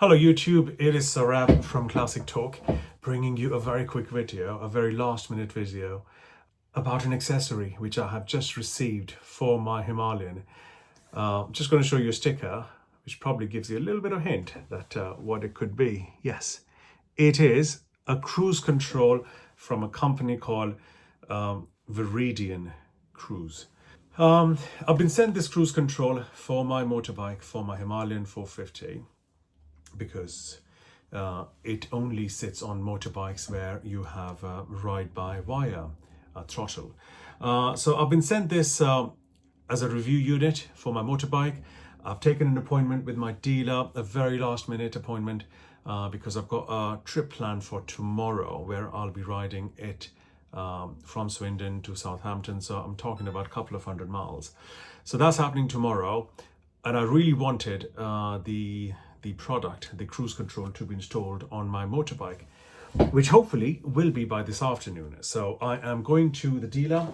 Hello YouTube, it is Sarab from Classic Talk, bringing you a very quick video, a very last minute video about an accessory which I have just received for my Himalayan. Just going to show you a sticker which probably gives you a little bit of hint that what it could be. Yes, it is a cruise control from a company called Veridian Cruise. I've been sent this cruise control for my motorbike, for my Himalayan 450. Because it only sits on motorbikes where you have ride-by-wire throttle. So I've been sent this as a review unit for my motorbike. I've taken an appointment with my dealer, a very last-minute appointment, because I've got a trip planned for tomorrow where I'll be riding it from Swindon to Southampton. So I'm talking about a couple of 100 miles. So that's happening tomorrow, and I really wanted the product, the cruise control, to be installed on my motorbike, which hopefully will be by this afternoon. So I am going to the dealer.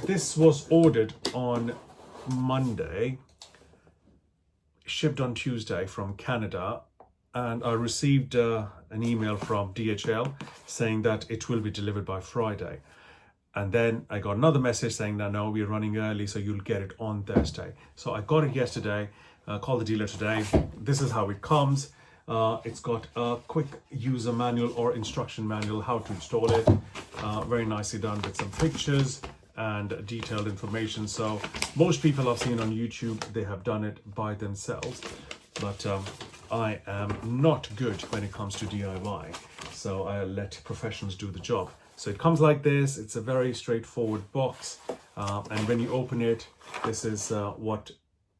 This was ordered on Monday, shipped on Tuesday from Canada, and I received an email from DHL saying that it will be delivered by Friday. And then I got another message saying that no, we're running early, so you'll get it on Thursday. So I got it yesterday. Called the dealer today. This is how it comes. It's got a quick user manual or instruction manual how to install it. Very nicely done with some pictures and detailed information. So most people I've seen on YouTube, they have done it by themselves. But I am not good when it comes to DIY. So I let professionals do the job. So it comes like this. It's a very straightforward box. And when you open it, this is what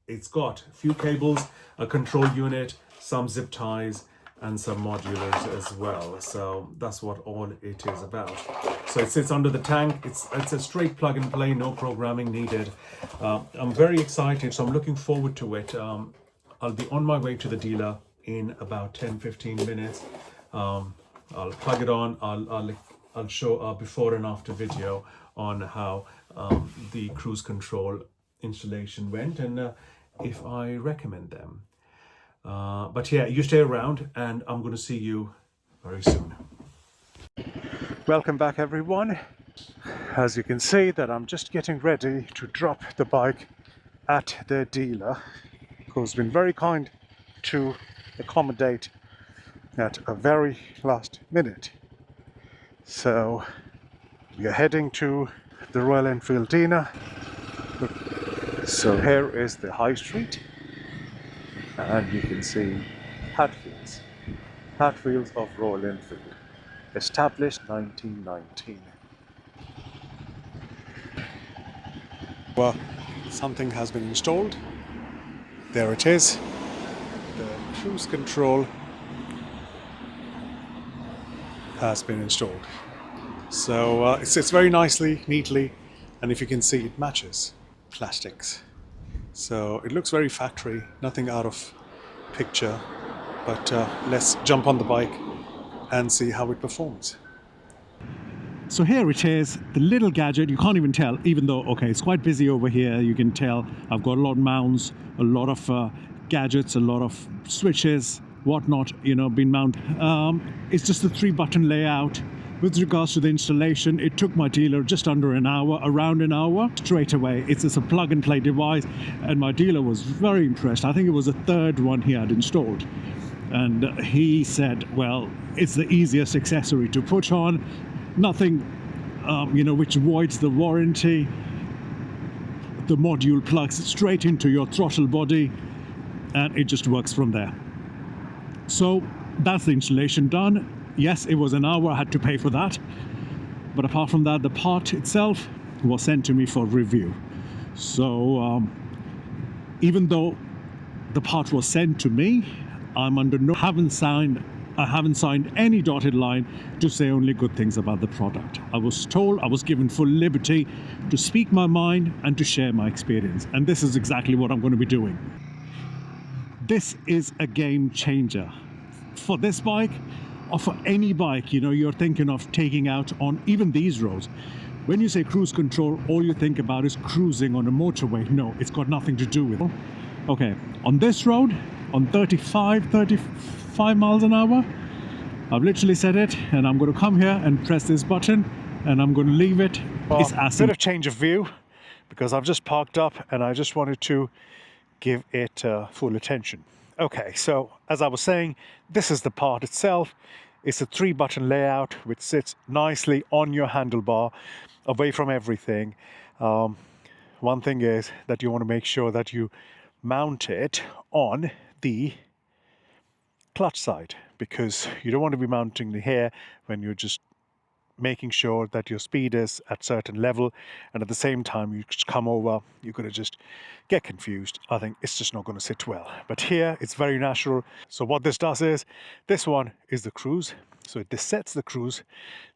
it's got. A few cables, a control unit, some zip ties, and some modulars as well. So that's what all it is about. So it sits under the tank. It's a straight plug and play, no programming needed. I'm very excited, so I'm looking forward to it. I'll be on my way to the dealer in about 10-15 minutes. I'll plug it on. I'll show a before and after video on how the cruise control installation went and if I recommend them. But yeah, you stay around and I'm going to see you very soon. Welcome back everyone. As you can see that I'm just getting ready to drop the bike at the dealer, who's been very kind to accommodate at a very last minute. So we are heading to the Royal Enfield dealer. So here is the high street, and you can see Hatfields of Royal Enfield, established 1919. Well, something has been installed. There it is, the cruise control has been installed. So it sits very nicely, neatly, and if you can see, it matches plastics. So it looks very factory, nothing out of picture, but let's jump on the bike and see how it performs. So here it is, the little gadget. You can't even tell, even though, okay, it's quite busy over here. You can tell I've got a lot of mounts, a lot of gadgets, a lot of switches, whatnot, been mounted. It's just a 3-button layout. With regards to the installation, it took my dealer just under an hour, around an hour. Straight away, it's just a plug-and-play device, and my dealer was very impressed. I think it was the third one he had installed. And he said, well, it's the easiest accessory to put on. Nothing, which voids the warranty. The module plugs straight into your throttle body, and it just works from there. So that's the installation done. Yes, it was an hour, I had to pay for that. But apart from that, the part itself was sent to me for review. So even though the part was sent to me, I'm under I haven't signed any dotted line to say only good things about the product. I was told, I was given full liberty to speak my mind and to share my experience. And this is exactly what I'm going to be doing. This is a game changer for this bike, or for any bike, you're thinking of taking out on even these roads. When you say cruise control, all you think about is cruising on a motorway. No, it's got nothing to do with it. Okay, on this road, on 35 miles an hour. I've literally set it, and I'm going to come here and press this button, and I'm going to leave it. It's awesome. Bit of change of view, because I've just parked up and I just wanted to give it full attention. Okay, so as I was saying, this is the part itself. It's a 3-button layout which sits nicely on your handlebar, away from everything. One thing is that you want to make sure that you mount it on the clutch side, because you don't want to be mounting it here when you're just making sure that your speed is at certain level, and at the same time you just come over, you're going to just get confused. I think it's just not going to sit well. But here it's very natural. So what this does is, this one is the cruise, so this sets the cruise.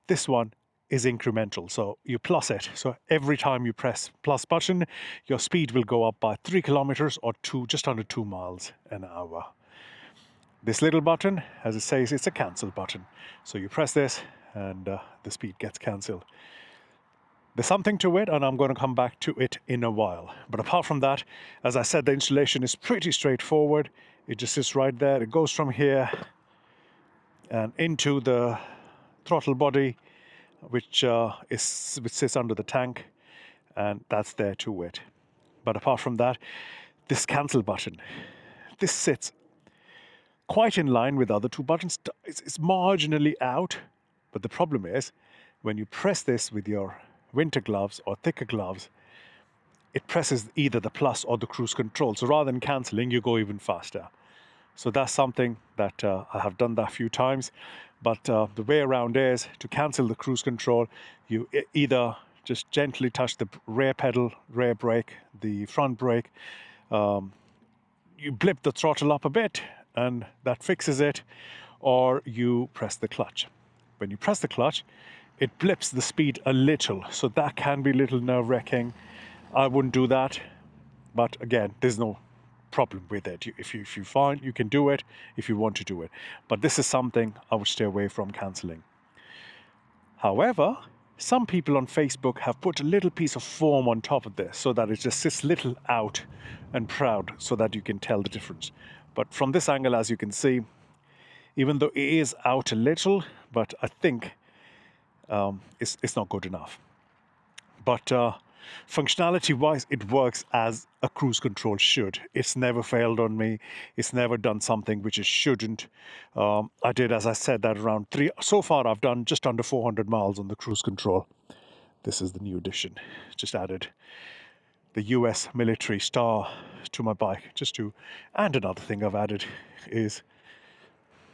This one is incremental, so you plus it. So every time you press plus button, your speed will go up by 3 kilometers or just under 2 miles an hour. This little button, as it says, it's a cancel button. So you press this and the speed gets cancelled. There's something to it, and I'm going to come back to it in a while. But apart from that, as I said, the installation is pretty straightforward. It just sits right there. It goes from here and into the throttle body, which sits under the tank, and that's there to it. But apart from that, this cancel button, this sits quite in line with the other 2 buttons. It's marginally out, but the problem is when you press this with your winter gloves or thicker gloves, it presses either the plus or the cruise control. So rather than cancelling, you go even faster. So that's something that I have done that a few times. But the way around is to cancel the cruise control, you either just gently touch the rear pedal, rear brake, the front brake. You blip the throttle up a bit and that fixes it, or you press the clutch. When you press the clutch, it blips the speed a little, so that can be a little nerve-wracking. I wouldn't do that, but again, there's no problem with it. If you find you can do it, if you want to do it, but this is something I would stay away from cancelling. However, some people on Facebook have put a little piece of foam on top of this so that it just sits little out and proud, so that you can tell the difference. But from this angle, as you can see, even though it is out a little, but I think it's not good enough. But functionality wise, it works as a cruise control should. It's never failed on me. It's never done something which it shouldn't. I did, as I said, that around so far I've done just under 400 miles on the cruise control. This is the new edition. Just added the US military star to my bike, and another thing I've added is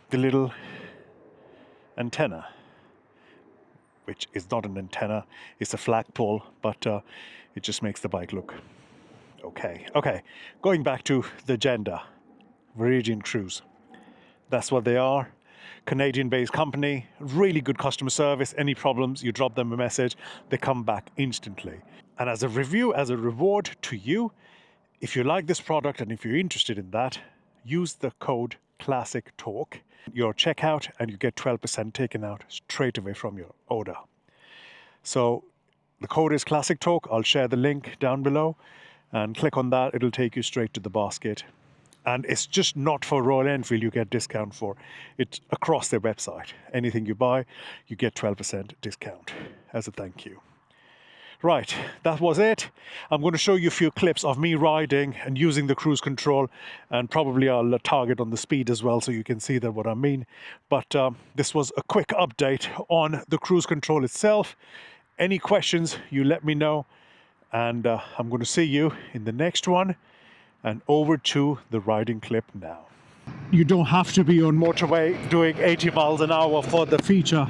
the little antenna, which is not an antenna, it's a flagpole, but it just makes the bike look okay. Okay, going back to the agenda, Veridian Cruise. That's what they are. Canadian-based company, really good customer service. Any problems, you drop them a message, they come back instantly. And as a review, as a reward to you, if you like this product and if you're interested in that, use the code ClassicTalk. Your checkout, and you get 12% taken out straight away from your order. So the code is ClassicTalk. I'll share the link down below, and click on that. It'll take you straight to the basket. And it's just not for Royal Enfield you get discount for. It's across their website. Anything you buy, you get 12% discount as a thank you. Right, that was it. I'm going to show you a few clips of me riding and using the cruise control, and probably I'll target on the speed as well so you can see that what I mean. But this was a quick update on the cruise control itself. Any questions, you let me know, and I'm going to see you in the next one. And over to the riding clip now. You don't have to be on motorway doing 80 miles an hour for the feature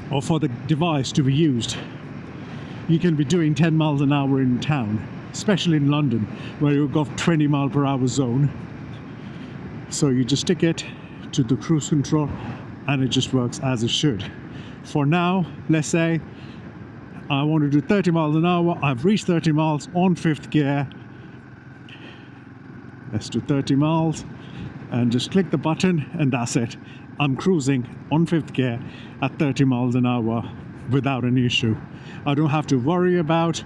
or for the device to be used. You can be doing 10 miles an hour in town, especially in London, where you've got 20 mile per hour zone. So you just stick it to the cruise control and it just works as it should. For now, let's say I want to do 30 miles an hour. I've reached 30 miles on 5th gear. Let's do 30 miles and just click the button, and that's it. I'm cruising on 5th gear at 30 miles an hour without an issue. I don't have to worry about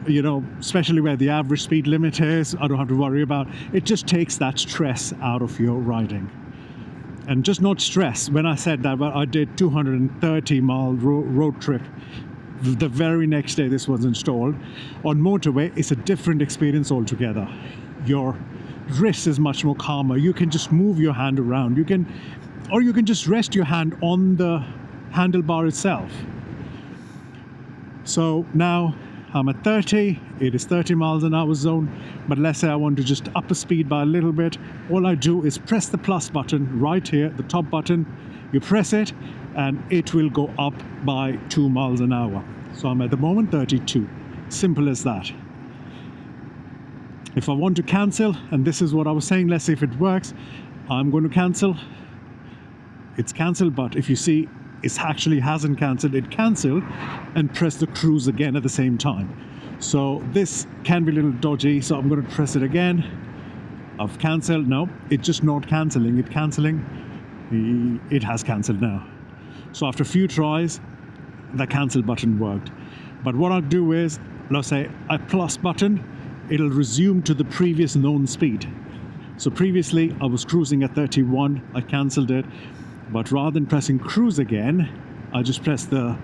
you know, especially where the average speed limit is, I don't have to worry about. It just takes that stress out of your riding. And just not stress. When I said that, I did 230-mile road trip. The very next day this was installed. On motorway, it's a different experience altogether. Your wrist is much more calmer. You can just move your hand around. You can just rest your hand on the handlebar itself. So now I'm at 30, it is 30 miles an hour zone, but let's say I want to just up the speed by a little bit. All I do is press the plus button right here, the top button. You press it and it will go up by 2 miles an hour. So I'm at the moment 32. Simple as that. If I want to cancel, and this is what I was saying, let's see if it works. I'm going to cancel. It's cancelled, but if you see, it actually hasn't cancelled. It cancelled and press the cruise again at the same time. So this can be a little dodgy, so I'm going to press it again. I've cancelled. No, it's just not cancelling. It's cancelling. It has cancelled now. So after a few tries, the cancel button worked. But what I'll do is, let's say I plus button, it'll resume to the previous known speed. So previously I was cruising at 31, I cancelled it. But rather than pressing cruise again, I just press the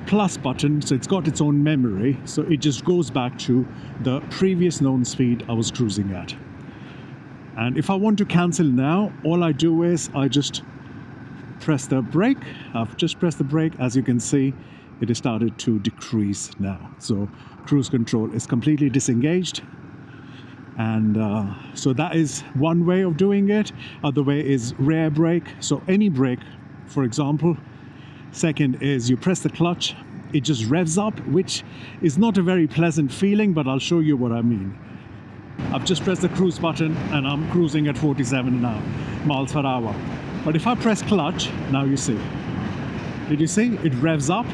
plus button, so it's got its own memory, so it just goes back to the previous known speed I was cruising at. And if I want to cancel now, all I do is I just press the brake. I've just pressed the brake. As you can see, it has started to decrease now. So cruise control is completely disengaged. And so that is one way of doing it. Other way is rear brake. So any brake, for example. Second is you press the clutch. It just revs up, which is not a very pleasant feeling, but I'll show you what I mean. I've just pressed the cruise button and I'm cruising at 47 now, miles per hour. But if I press clutch, now you see. Did you see? It revs up.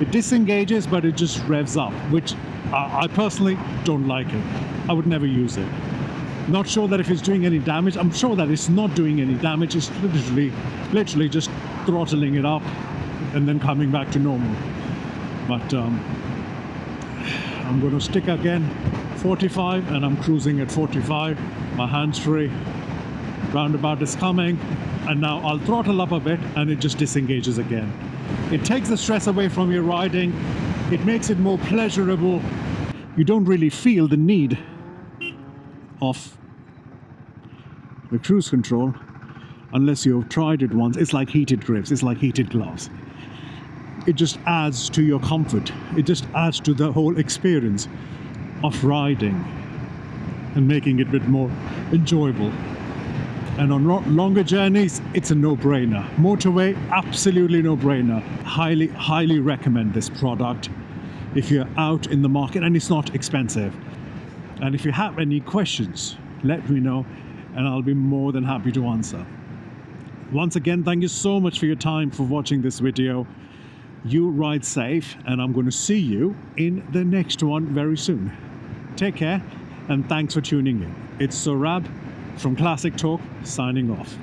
It disengages, but it just revs up, which I personally don't like it. I would never use it. Not sure that if it's doing any damage. I'm sure that it's not doing any damage. It's literally just throttling it up and then coming back to normal. But I'm going to stick again 45 and I'm cruising at 45. My hands free. Roundabout is coming and now I'll throttle up a bit and it just disengages again. It takes the stress away from your riding. It makes it more pleasurable. You don't really feel the need of the cruise control unless you've tried it once. It's like heated grips, it's like heated gloves. It just adds to your comfort. It just adds to the whole experience of riding and making it a bit more enjoyable. And on longer journeys, it's a no-brainer. Motorway, absolutely no-brainer. Highly recommend this product if you're out in the market, and it's not expensive. And if you have any questions, let me know and I'll be more than happy to answer. Once again, thank you so much for your time, for watching this video. You ride safe, and I'm going to see you in the next one very soon. Take care and thanks for tuning in. It's Saurabh from Classic Talk signing off.